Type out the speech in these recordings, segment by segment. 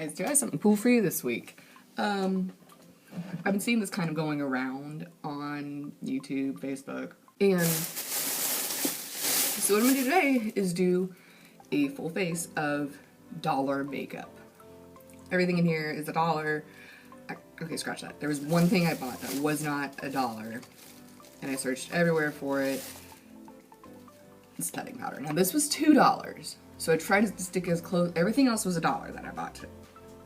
guys, do I have something cool for you this week? I've been seeing this kind of going around on YouTube, Facebook, and so what I'm gonna do today is do a full face of Dolla Makeup. Everything in here is $1. Okay, scratch that. There was one thing I bought that was not $1, and I searched everywhere for it. It's setting powder. Now this was $2, so I tried to stick as close. Everything else was $1 that I bought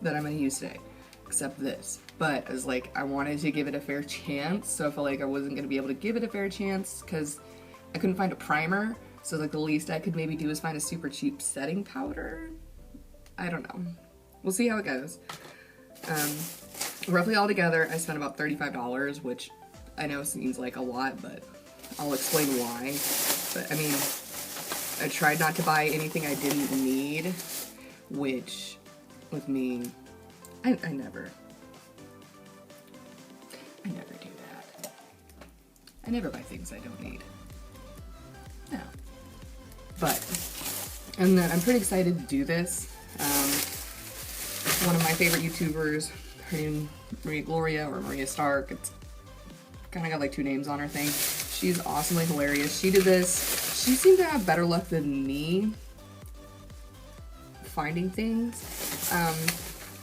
that I'm gonna use today, except this. But I was like, I wanted to give it a fair chance, so I felt like I wasn't gonna be able to give it a fair chance because I couldn't find a primer. So like the least I could maybe do is find a super cheap setting powder. I don't know. We'll see how it goes. Roughly all together, I spent about $35, which I know seems like a lot, but I'll explain why. But I mean, I tried not to buy anything I didn't need, which with me, I never do that. I never buy things I don't need. No. But, and then I'm pretty excited to do this. One of my favorite YouTubers, her name Maria Gloria or Maria Stark, it's kind of got like two names on her thing. She's awesomely hilarious. She did this. She seemed to have better luck than me finding things.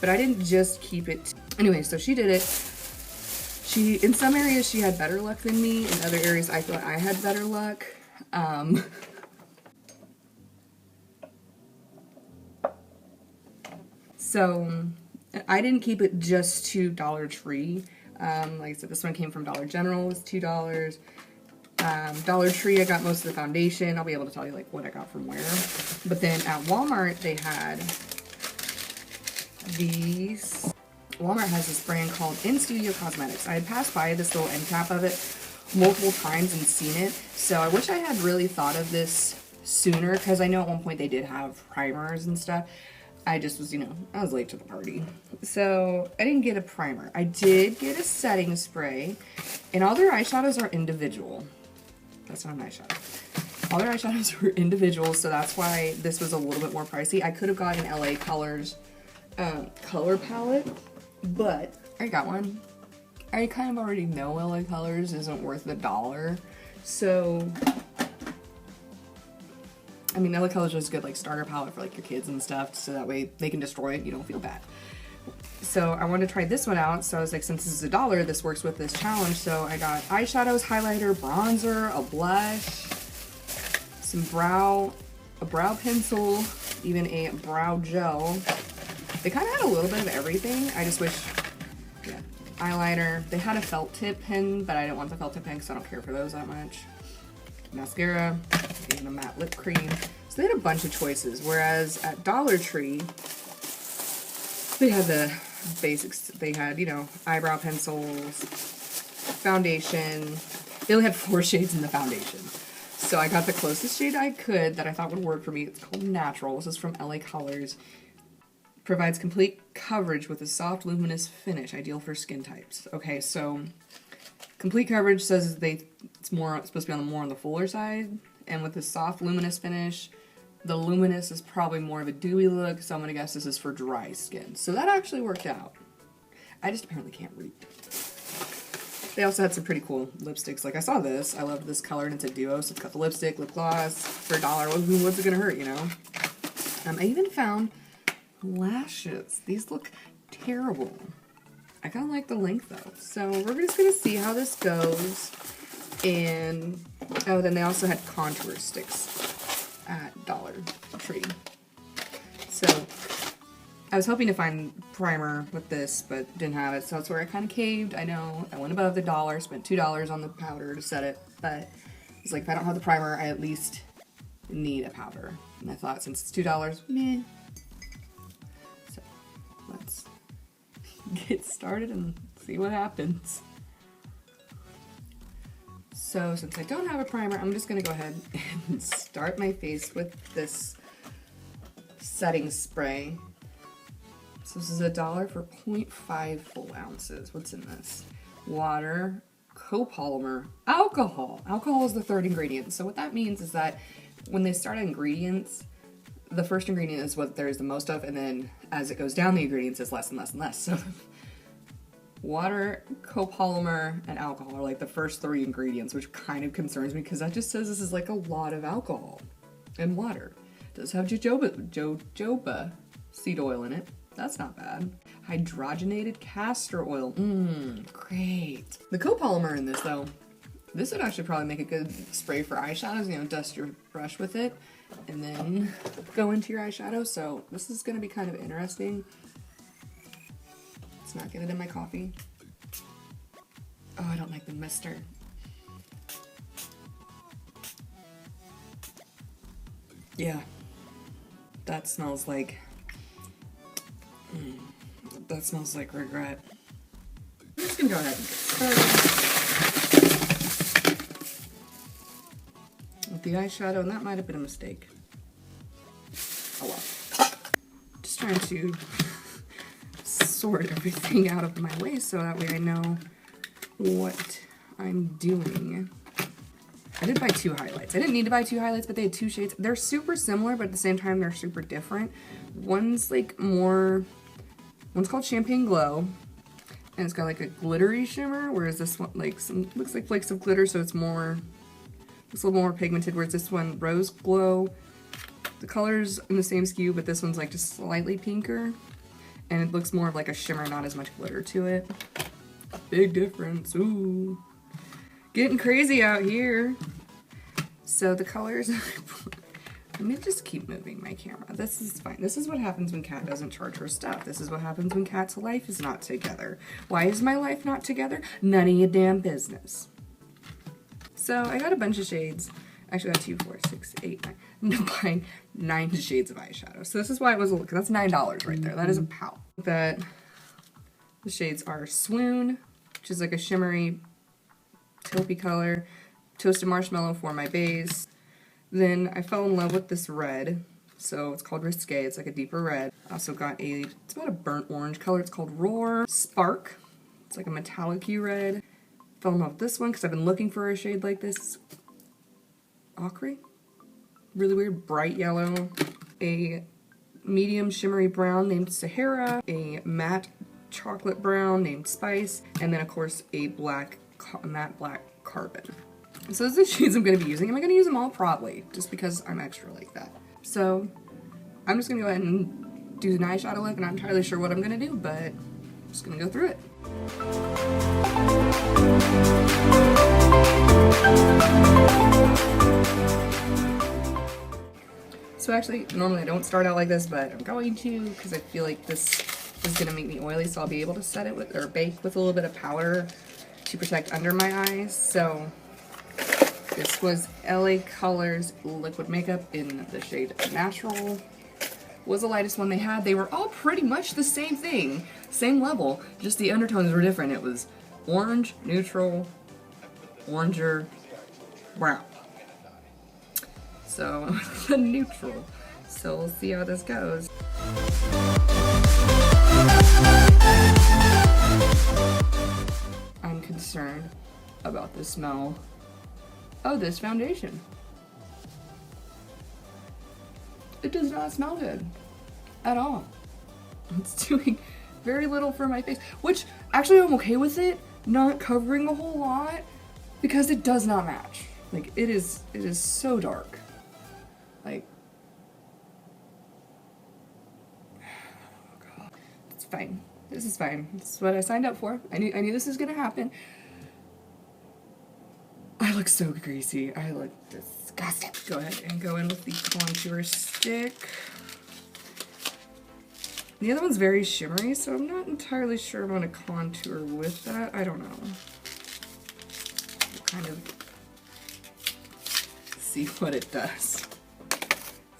But I didn't just keep it. Anyway, so she did it. In some areas she had better luck than me. In other areas I thought I had better luck. So I didn't keep it just to Dollar Tree. Like I said, this one came from Dollar General, it was $2. Dollar Tree, I got most of the foundation. I'll be able to tell you like what I got from where. But then at Walmart, they had these. Walmart has this brand called In Studio Cosmetics. I had passed by this little end cap of it multiple times and seen it. So I wish I had really thought of this sooner, because I know at one point they did have primers and stuff. I just was, I was late to the party. So I didn't get a primer. I did get a setting spray, and all their eyeshadows are individual. That's not an eyeshadow. All their eyeshadows were individual, so that's why this was a little bit more pricey. I could have gotten LA Colors color palette, but I got one. I kind of already know LA Colors isn't worth $1, so I mean, LA Colors is a good like starter palette for like your kids and stuff, so that way they can destroy it, you don't feel bad. So I wanted to try this one out, so I was like, since this is $1, this works with this challenge. So I got eyeshadows, highlighter, bronzer, a blush, some a brow pencil, even a brow gel. They kind of had a little bit of everything. I just wish, yeah, eyeliner. They had a felt tip pen, but I didn't want the felt tip pen because I don't care for those that much. Mascara, even a matte lip cream. So they had a bunch of choices, whereas at Dollar Tree, they had the basics. They had, eyebrow pencils, foundation. They only had 4 shades in the foundation. So I got the closest shade I could that I thought would work for me. It's called Natural. This is from LA Colors. Provides complete coverage with a soft, luminous finish, ideal for skin types. Okay, so complete coverage says it's supposed to be more on the fuller side, and with the soft, luminous finish, the luminous is probably more of a dewy look, so I'm gonna guess this is for dry skin. So that actually worked out. I just apparently can't read. They also had some pretty cool lipsticks. Like I saw this, I loved this color, and it's a duo, so it's got the lipstick, lip gloss, for $1. What's it gonna hurt, I even found lashes. These look terrible. I kind of like the length though. So we're just going to see how this goes. And, oh, then they also had contour sticks at Dollar Tree. So I was hoping to find primer with this, but didn't have it. So that's where I kind of caved. I know I went above the $1, spent $2 on the powder to set it. But it's like, if I don't have the primer, I at least need a powder. And I thought, since it's $2, meh. So let's get started and see what happens. So since I don't have a primer, I'm just going to go ahead and start my face with this setting spray. So this is $1 for 0.5 full ounces. What's in this? Water, copolymer, alcohol. Alcohol is the third ingredient. So what that means is that when they start ingredients, the first ingredient is what there is the most of, and then as it goes down, the ingredients is less and less and less. So water, copolymer, and alcohol are like the first 3 ingredients, which kind of concerns me because that just says this is like a lot of alcohol and water. It does have jojoba seed oil in it. That's not bad. Hydrogenated castor oil. Great. The copolymer in this though, this would actually probably make a good spray for eyeshadows. You know, dust your brush with it and then go into your eyeshadow. So this is gonna be kind of interesting. Not get it in my coffee. Oh, I don't like the mister. Yeah, that smells like that smells like regret. I'm just gonna go ahead and get started with the eyeshadow, and that might have been a mistake. Oh well. Just trying to sort everything out of my way so that way I know what I'm doing. I did buy 2 highlights. I didn't need to buy 2 highlights, but they had 2 shades. They're super similar, but at the same time they're super different. One's like more, one's called Champagne Glow, and it's got like a glittery shimmer, whereas this one like looks like flakes of glitter, so it's a little more pigmented, whereas this one Rose Glow. The color's in the same SKU, but this one's like just slightly pinker. And it looks more of like a shimmer, not as much glitter to it. Big difference, ooh. Getting crazy out here. So the colors, let me just keep moving my camera. This is fine. This is what happens when Kat doesn't charge her stuff. This is what happens when Kat's life is not together. Why is my life not together? None of your damn business. So I got a bunch of shades. Actually, I got 2, 4, 6, 8, 9. I'm buying 9 shades of eyeshadow. So this is why it was a look. That's $9 right there. That is a pout. That the shades are Swoon, which is like a shimmery taupey color. Toasted Marshmallow for my base. Then I fell in love with this red. So it's called Risque. It's like a deeper red. I also got it's about a burnt orange color. It's called Roar. Spark. It's like a metallic-y red. Fell in love with this one because I've been looking for a shade like this. Ochre, really weird, bright yellow, a medium shimmery brown named Sahara, a matte chocolate brown named Spice, and then of course a matte black Carbon. So those are the shades I'm going to be using. Am I going to use them all? Probably, just because I'm extra like that. So I'm just going to go ahead and do an eyeshadow look. I'm not entirely sure what I'm going to do, but I'm just going to go through it. So actually, normally I don't start out like this, but I'm going to because I feel like this is going to make me oily, so I'll be able to set it with, or bake with a little bit of powder to protect under my eyes. So this was LA Colors liquid makeup in the shade Natural. Was the lightest one they had. They were all pretty much the same thing, same level, just the undertones were different. It was orange, neutral, oranger, brown. So the neutral. So we'll see how this goes. I'm concerned about the smell of this foundation. It does not smell good at all. It's doing very little for my face, which actually I'm okay with it not covering a whole lot because it does not match. Like it is so dark. Like, oh God, it's fine. This is fine. This is what I signed up for. I knew this was gonna happen. I look so greasy. I look disgusting. Go ahead and go in with the contour stick. The other one's very shimmery, so I'm not entirely sure I want to contour with that. I don't know. I'll kind of see what it does.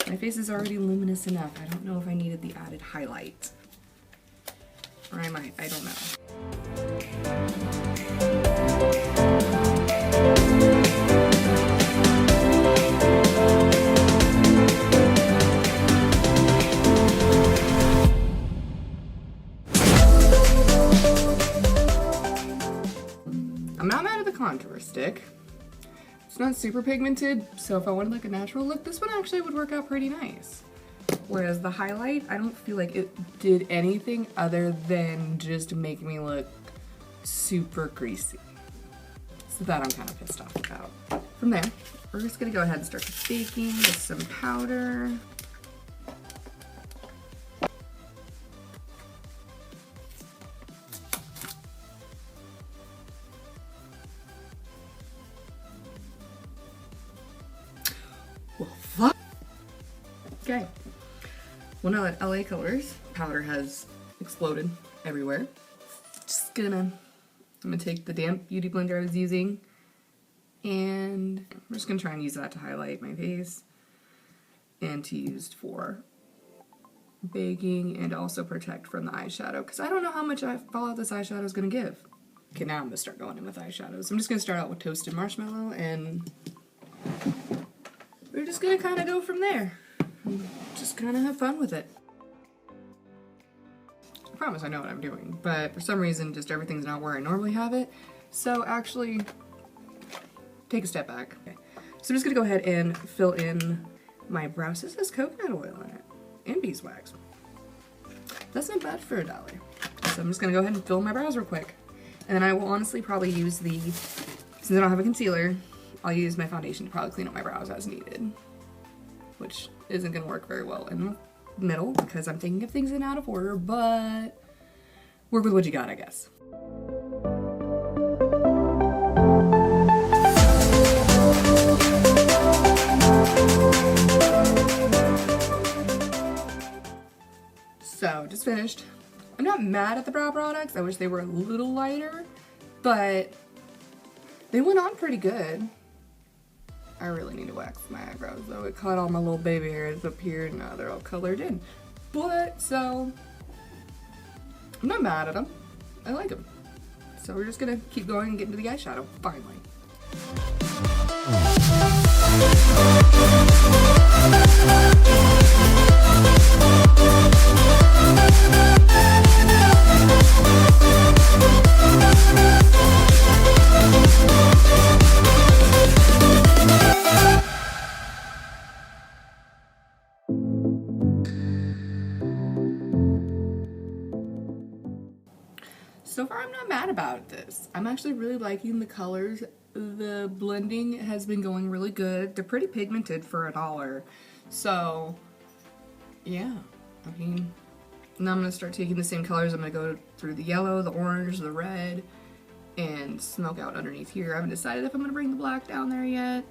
My face is already luminous enough. I don't know if I needed the added highlight. Or I might. I don't know. I'm not mad at the contour stick. It's not super pigmented, so if I wanted like a natural look, this one actually would work out pretty nice. Whereas the highlight, I don't feel like it did anything other than just make me look super greasy. So that I'm kind of pissed off about. From there, we're just gonna go ahead and start baking with some powder. Well, fuck. Okay. Well, now that LA Colors powder has exploded everywhere, I'm gonna take the damp beauty blender I was using, and I'm just gonna try and use that to highlight my face and to use for baking and also protect from the eyeshadow, because I don't know how much fallout this eyeshadow is gonna give. Okay, now I'm gonna start going in with eyeshadows. I'm just gonna start out with Toasted Marshmallow, and we're just gonna kind of go from there. Just kind of have fun with it. I promise I know what I'm doing, but for some reason just everything's not where I normally have it. So actually, take a step back. Okay. So I'm just gonna go ahead and fill in my brows. This has coconut oil in it and beeswax. That's not bad for $1. So I'm just gonna go ahead and fill my brows real quick. And then I will honestly probably use since I don't have a concealer, I'll use my foundation to probably clean up my brows as needed. Which isn't gonna work very well in the middle because I'm thinking of things in out of order, but work with what you got, I guess. So, just finished. I'm not mad at the brow products. I wish they were a little lighter, but they went on pretty good. I really need to wax my eyebrows though. It caught all my little baby hairs up here and now they're all colored in. But, so, I'm not mad at them. I like them. So we're just gonna keep going and get into the eyeshadow, finally. So far, I'm not mad about this. I'm actually really liking the colors. The blending has been going really good. They're pretty pigmented for $1. So, yeah. I mean, now I'm going to start taking the same colors. I'm going to go through the yellow, the orange, the red, and smoke out underneath here. I haven't decided if I'm going to bring the black down there yet.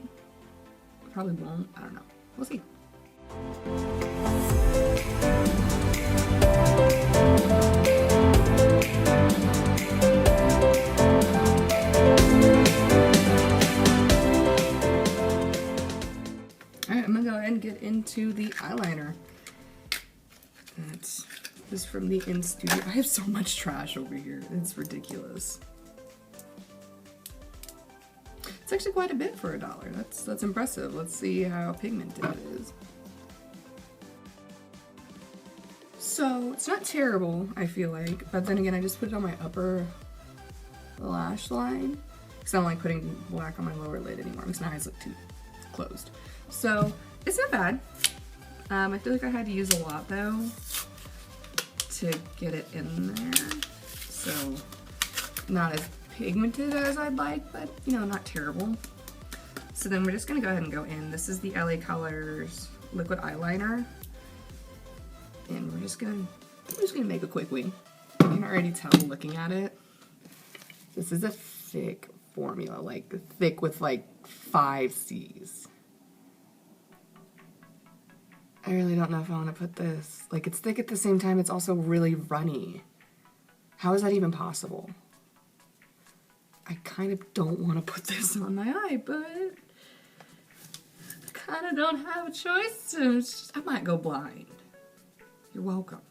Probably won't. I don't know. We'll see. Alright, I'm gonna go ahead and get into the eyeliner. This is from the In Studio. I have so much trash over here. It's ridiculous. It's actually quite a bit for $1. That's impressive. Let's see how pigmented it is. So, it's not terrible, I feel like, but then again, I just put it on my upper lash line because I don't like putting black on my lower lid anymore because my eyes look too closed. So, it's not bad. I feel like I had to use a lot, though, to get it in there. So, not as pigmented as I'd like, but, you know, not terrible. So then we're just going to go ahead and go in. This is the LA Colors liquid eyeliner. And we're just gonna make a quick wing. You can already tell looking at it. This is a thick formula, like thick with like 5 C's. I really don't know if I want to put this. Like, it's thick at the same time, it's also really runny. How is that even possible? I kind of don't want to put this on my eye, but I kind of don't have a choice. So I might go blind. You're welcome.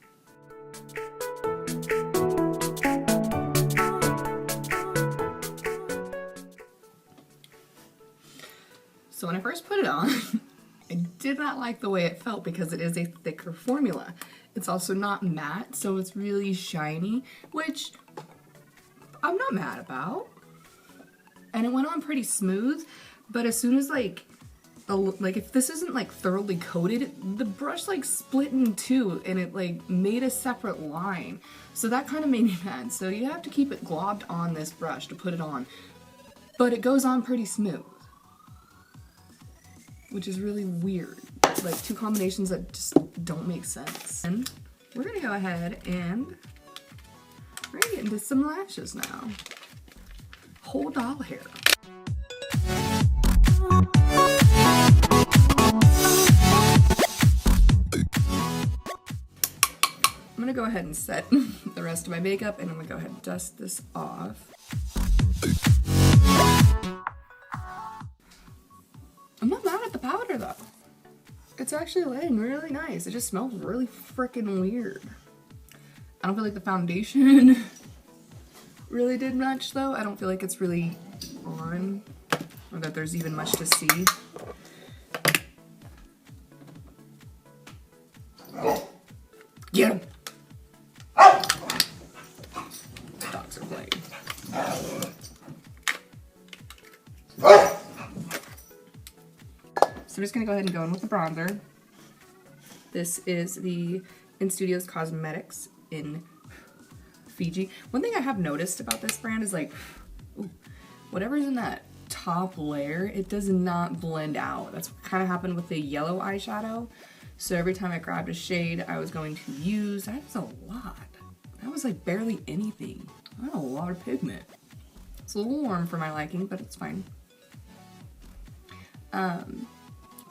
So when I first put it on, I did not like the way it felt because it is a thicker formula. It's also not matte, so it's really shiny, which I'm not mad about. And it went on pretty smooth, but as soon as like like if this isn't like thoroughly coated, the brush like split in two and it like made a separate line. So that kind of made me mad. So you have to keep it globbed on this brush to put it on. But it goes on pretty smooth, which is really weird. Like two combinations that just don't make sense. And we're gonna go ahead and we're gonna get into some lashes now. Whole doll hair. I'm gonna go ahead and set the rest of my makeup and I'm gonna go ahead and dust this off. I'm not mad at the powder though. It's actually laying really nice. It just smells really freaking weird. I don't feel like the foundation really did much though. I don't feel like it's really on or that there's even much to see. Get him! Dogs are playing. So I'm just gonna go ahead and go in with the bronzer. This is the In Studios Cosmetics in Fiji. One thing I have noticed about this brand is like, ooh, whatever's in that top layer, it does not blend out. That's what kind of happened with the yellow eyeshadow. So every time I grabbed a shade I was going to use, that was a lot. That was like barely anything. That's a lot of pigment. It's a little warm for my liking, but it's fine.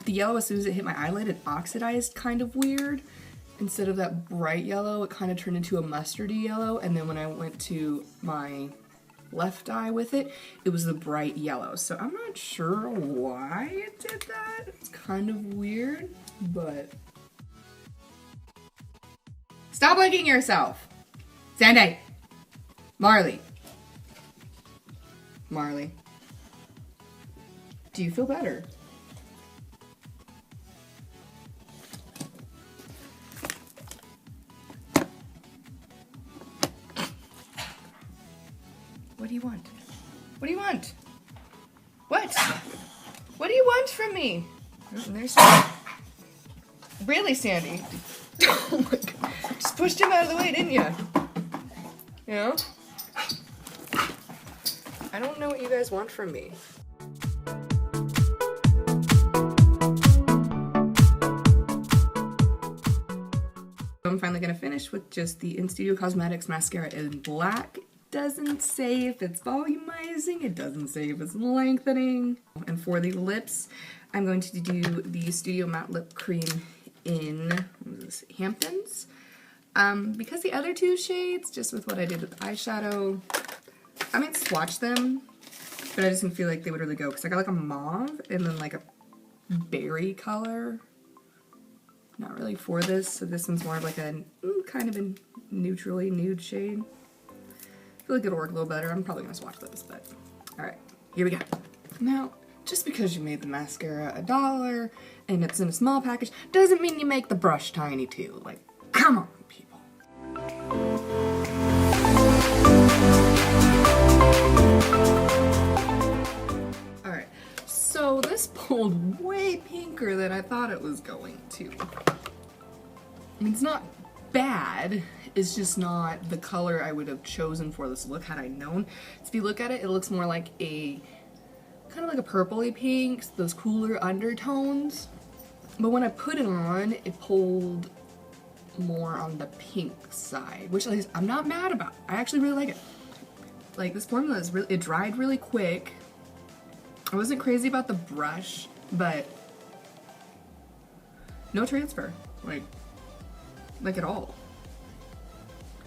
The yellow, as soon as it hit my eyelid, it oxidized kind of weird. Instead of that bright yellow, it kind of turned into a mustardy yellow. And then when I went to my left eye with it, it was the bright yellow. So I'm not sure why it did that. It's kind of weird, but... Stop licking yourself! Sandy! Marley. Marley. Do you feel better? What do you want? What do you want? What? What do you want from me? Oh, there's Sandy. Really, Sandy? Oh my god. Just pushed him out of the way, didn't you? You know? I don't know what you guys want from me. I'm finally gonna finish with just the In Studio Cosmetics mascara in black. Doesn't say if it's volumizing, it doesn't say if it's lengthening. And for the lips, I'm going to do the Studio Matte Lip Cream in what is this, Hamptons. Because the other two shades, just with what I did with eyeshadow, I might swatch them, but I just didn't feel like they would really go because I got like a mauve and then like a berry color. Not really for this, so this one's more of like a kind of a neutrally nude shade. I feel like it'll work a little better. I'm probably gonna swatch those, but alright, here we go. Now, just because you made the mascara $1 and it's in a small package doesn't mean you make the brush tiny too. Like, come on, people. Alright, so this pulled way pinker than I thought it was going to. I mean, it's not bad. It's just not the color I would have chosen for this look had I known. So if you look at it, it looks more like a kind of like a purpley pink, those cooler undertones. But when I put it on, it pulled more on the pink side, which at least I'm not mad about. I actually really like it. Like, this formula is really, it dried really quick. I wasn't crazy about the brush, but no transfer, like at all.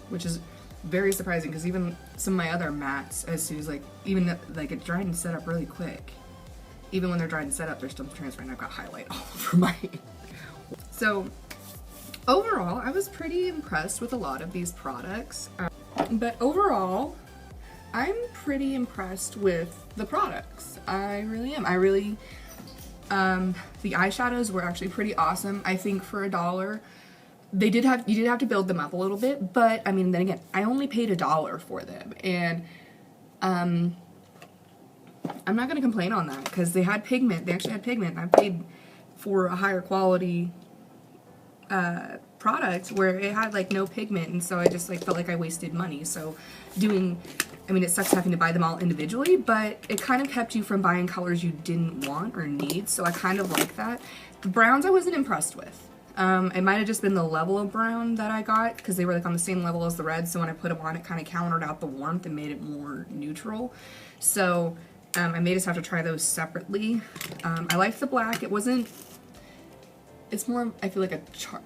Which is very surprising because even some of my other mattes, as soon as like it dried and set up really quick. Even when they're dried and set up, they're still transferring. I've got highlight all over my. So overall, I was pretty impressed with a lot of these products. But overall, I'm pretty impressed with the products. I really am. The eyeshadows were actually pretty awesome. I think for $1. You did have to build them up a little bit, but I mean, then again, I only paid $1 for them, and I'm not gonna complain on that because they had pigment. They actually had pigment. I paid for a higher quality product where it had like no pigment, and so I just like felt like I wasted money. So I mean, it sucks having to buy them all individually, but it kind of kept you from buying colors you didn't want or need, so I kind of like that. The browns I wasn't impressed with. It might have just been the level of brown that I got because they were like on the same level as the red, so when I put them on, it kind of countered out the warmth and made it more neutral. So I may just have to try those separately. I liked the black. It's more, I feel like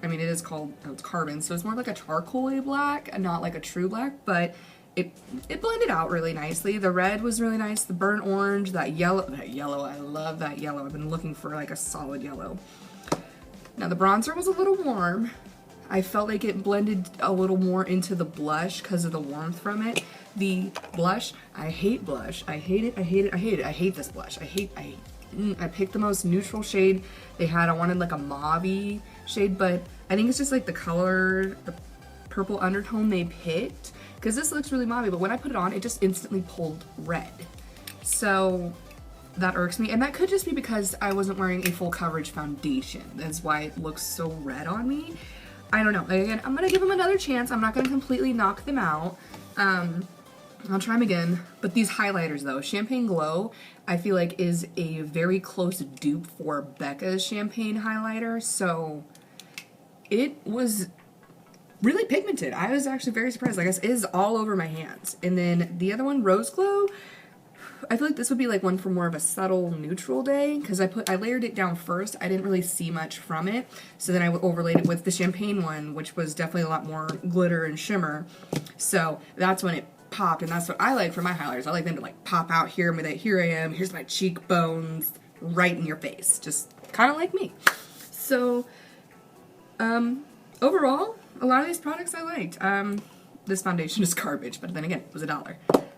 I mean, it is called, it's carbon, so it's more like a charcoal-y black and not like a true black, but it blended out really nicely. The red was really nice. The burnt orange, that yellow, I love that yellow. I've been looking for like a solid yellow. Now the bronzer was a little warm. I felt like it blended a little more into the blush because of the warmth from it. The blush, I hate blush. I hate it, I hate it, I hate it. I hate this blush. I picked the most neutral shade they had. I wanted like a mauve-y shade, but I think it's just like the color, the purple undertone they picked, because this looks really mauve, but when I put it on, it just instantly pulled red. So that irks me, and that could just be because I wasn't wearing a full coverage foundation. That's why it looks so red on me. I don't know. Again, I'm gonna give them another chance. I'm not gonna completely knock them out. I'll try them again. But these highlighters though, Champagne Glow, I feel like is a very close dupe for Becca's Champagne highlighter. So it was really pigmented. I was actually very surprised. Like, it is all over my hands. And then the other one, Rose Glow, I feel like this would be like one for more of a subtle neutral day because I layered it down first. I didn't really see much from it. So then I overlaid it with the Champagne one, which was definitely a lot more glitter and shimmer. So that's when it popped, and that's what I like for my highlighters. I like them to like pop out here, with that here I am, here's my cheekbones, right in your face. Just kind of like me. So, overall, a lot of these products I liked. This foundation is garbage, but then again, it was $1.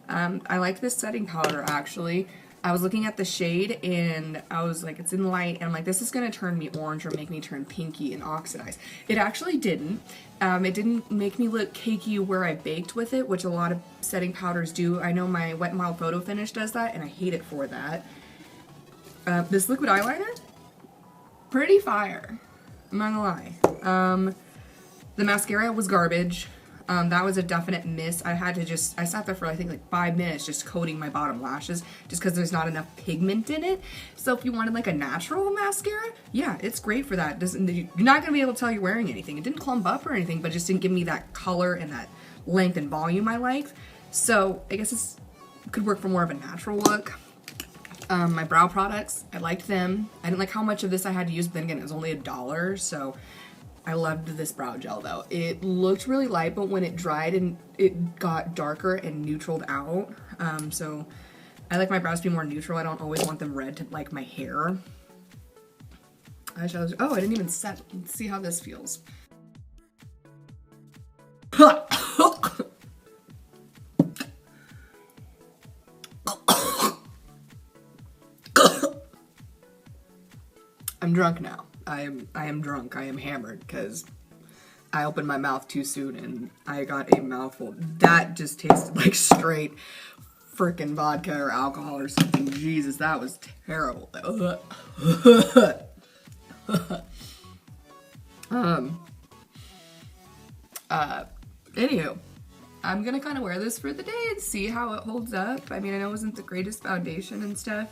I liked this setting powder, actually. I was looking at the shade, and I was like, it's in light, and I'm like, this is going to turn me orange or make me turn pinky and oxidize. It actually didn't. It didn't make me look cakey where I baked with it, which a lot of setting powders do. I know my Wet n Wild Photo Finish does that, and I hate it for that. This liquid eyeliner, pretty fire. I'm not gonna lie. The mascara was garbage. That was a definite miss. I sat there for I think like 5 minutes just coating my bottom lashes just because there's not enough pigment in it. So if you wanted like a natural mascara, yeah, it's great for that. You're not going to be able to tell you're wearing anything. It didn't clump up or anything, but it just didn't give me that color and that length and volume I liked. So I guess it could work for more of a natural look. My brow products, I liked them. I didn't like how much of this I had to use, but then again, it was only $1, so I loved this brow gel though. It looked really light, but when it dried and it got darker and neutraled out. So I like my brows to be more neutral. I don't always want them red to like my hair. Eyeshadows. Oh, I didn't even set. Let's see how this feels. I'm drunk now. I am drunk. I am hammered because I opened my mouth too soon and I got a mouthful. That just tasted like straight freaking vodka or alcohol or something. Jesus, that was terrible. Anywho, I'm gonna kind of wear this for the day and see how it holds up. I mean, I know it wasn't the greatest foundation and stuff,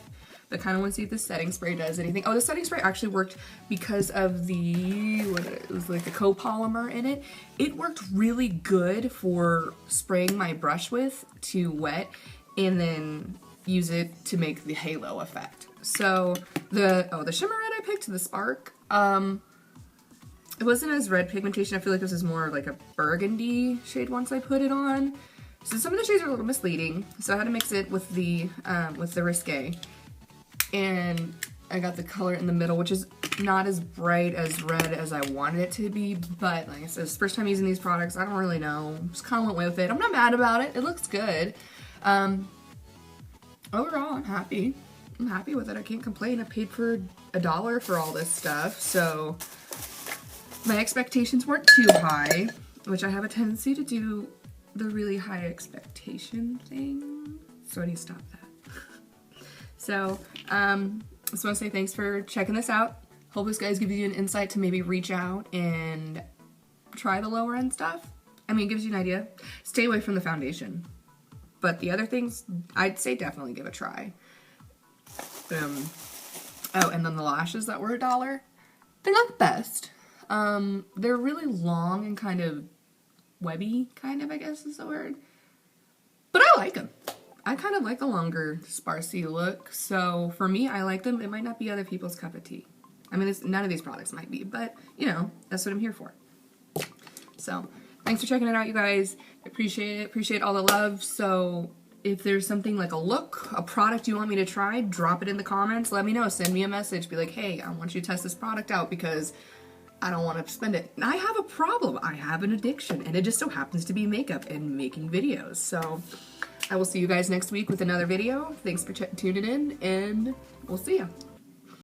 but kind of want to see if the setting spray does anything. Oh, the setting spray actually worked because of it was like the copolymer in it. It worked really good for spraying my brush with to wet and then use it to make the halo effect. So the shimmer red I picked, the Spark, it wasn't as red pigmentation. I feel like this is more like a burgundy shade once I put it on. So some of the shades are a little misleading. So I had to mix it with the Risque. And I got the color in the middle, which is not as bright as red as I wanted it to be, but like I said, it's the first time using these products. I don't really know. Just kind of went with it. I'm not mad about it. It looks good. Overall, I'm happy. I'm happy with it. I can't complain. I paid for $1 for all this stuff, so my expectations weren't too high, which I have a tendency to do the really high expectation thing, so I need to stop that. So, just want to say thanks for checking this out. Hope this guys gives you an insight to maybe reach out and try the lower end stuff. I mean, it gives you an idea. Stay away from the foundation. But the other things, I'd say definitely give a try. Oh, and then the lashes that were $1. They're not the best. They're really long and kind of webby, kind of, I guess is the word. But I like them. I kind of like the longer, sparsy look. So for me, I like them. It might not be other people's cup of tea. I mean, none of these products might be, but you know, that's what I'm here for. So thanks for checking it out, you guys. I appreciate it. Appreciate all the love. So if there's something like a look, a product you want me to try, drop it in the comments. Let me know. Send me a message. Be like, hey, I want you to test this product out because I don't want to spend it. I have a problem. I have an addiction, and it just so happens to be makeup and making videos. So I will see you guys next week with another video. Thanks for tuning in, and we'll see ya.